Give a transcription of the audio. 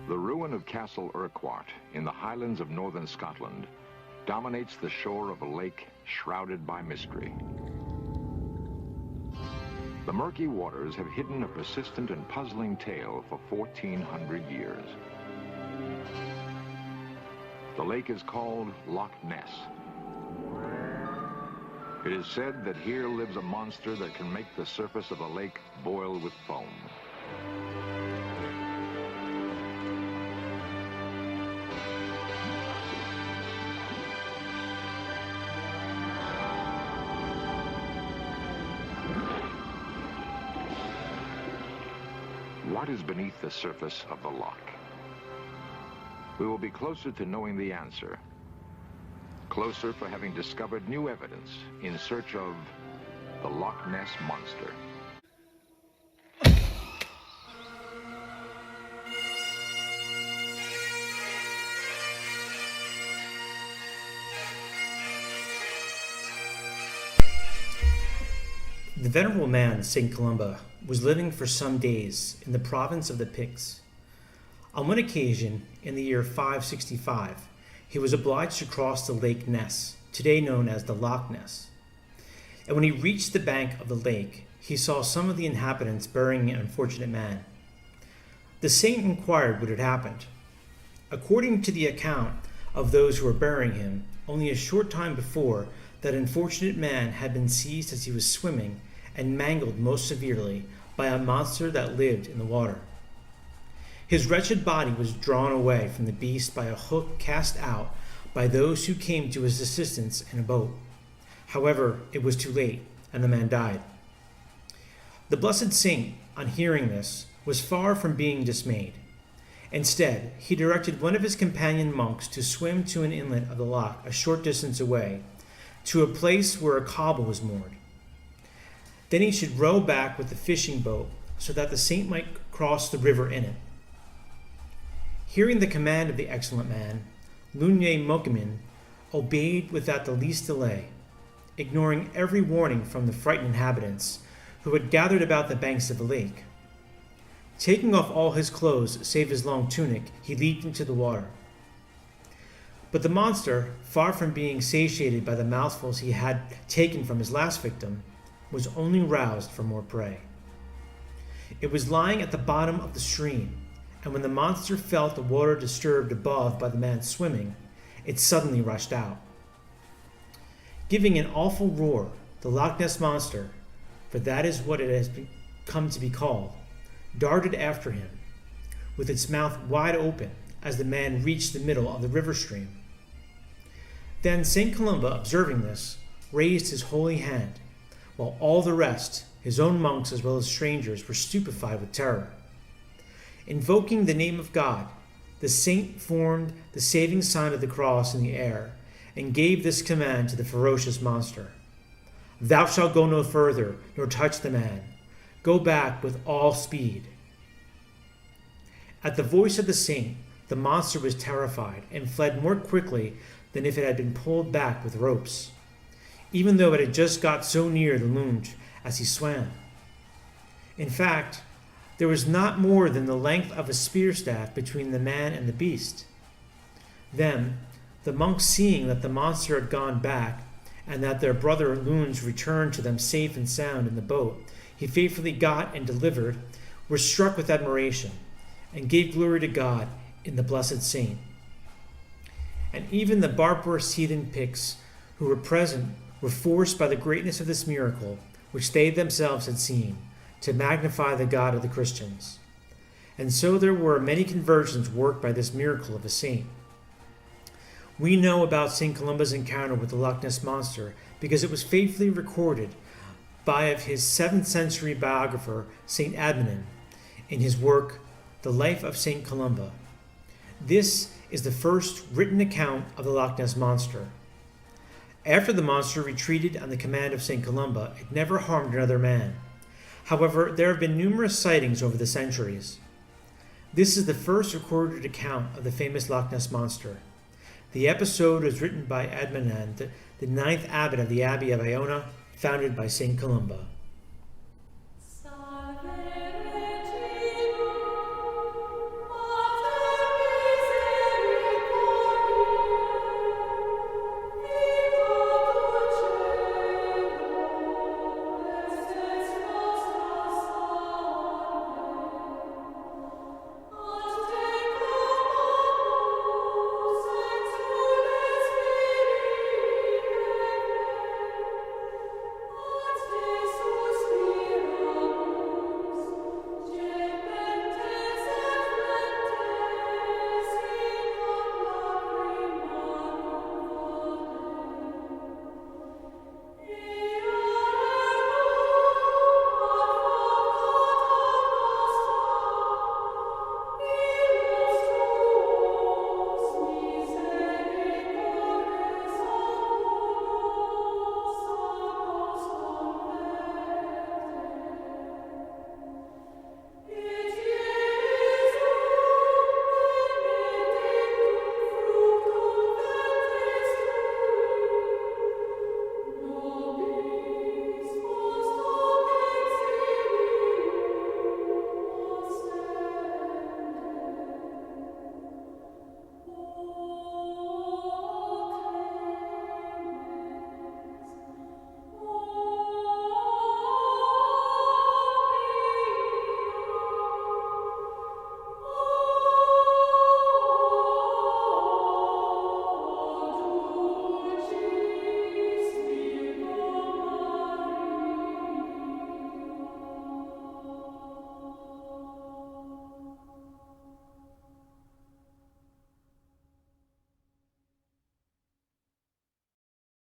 The ruin of Castle Urquhart in the highlands of northern Scotland dominates the shore of a lake shrouded by mystery. The murky waters have hidden a persistent and puzzling tale for 1,400 years. The lake is called Loch Ness. It is said that here lives a monster that can make the surface of a lake boil with foam. What is beneath the surface of the loch? We will be closer to knowing the answer. Closer for having discovered new evidence in search of the Loch Ness Monster. The venerable man, St. Columba, was living for some days in the province of the Picts. On one occasion, in the year 565, he was obliged to cross the Lake Ness, today known as the Loch Ness. And when he reached the bank of the lake, he saw some of the inhabitants burying an unfortunate man. The saint inquired what had happened. According to the account of those who were burying him, only a short time before, that unfortunate man had been seized as he was swimming and mangled most severely by a monster that lived in the water. His wretched body was drawn away from the beast by a hook cast out by those who came to his assistance in a boat. However, it was too late, and the man died. The blessed saint, on hearing this, was far from being dismayed. Instead, he directed one of his companion monks to swim to an inlet of the loch a short distance away, to a place where a cobble was moored. Then he should row back with the fishing boat so that the saint might cross the river in it. Hearing the command of the excellent man, Lunye Mokimin obeyed without the least delay, ignoring every warning from the frightened inhabitants who had gathered about the banks of the lake. Taking off all his clothes save his long tunic, he leaped into the water. But the monster, far from being satiated by the mouthfuls he had taken from his last victim, was only roused for more prey. It was lying at the bottom of the stream, and when the monster felt the water disturbed above by the man swimming, it suddenly rushed out. Giving an awful roar, the Loch Ness Monster, for that is what it has come to be called, darted after him, with its mouth wide open as the man reached the middle of the river stream. Then St. Columba, observing this, raised his holy hand, while all the rest, his own monks as well as strangers, were stupefied with terror. Invoking the name of God, the saint formed the saving sign of the cross in the air and gave this command to the ferocious monster: "Thou shalt go no further, nor touch the man. Go back with all speed." At the voice of the saint, the monster was terrified and fled more quickly than if it had been pulled back with ropes, even though it had just got so near the lounge as he swam. In fact, there was not more than the length of a spear staff between the man and the beast. Then, the monks, seeing that the monster had gone back, and that their brother loons returned to them safe and sound in the boat he faithfully got and delivered, were struck with admiration, and gave glory to God in the blessed saint. And even the barbarous heathen Picts who were present were forced by the greatness of this miracle, which they themselves had seen, to magnify the God of the Christians. And so there were many conversions worked by this miracle of a saint. We know about St. Columba's encounter with the Loch Ness Monster because it was faithfully recorded by of his 7th century biographer, St. Adminan, in his work, The Life of St. Columba. This is the first written account of the Loch Ness Monster. After the monster retreated on the command of St. Columba, it never harmed another man. However, there have been numerous sightings over the centuries. This is the first recorded account of the famous Loch Ness Monster. The episode was written by Adminan, the 9th abbot of the Abbey of Iona, founded by St. Columba.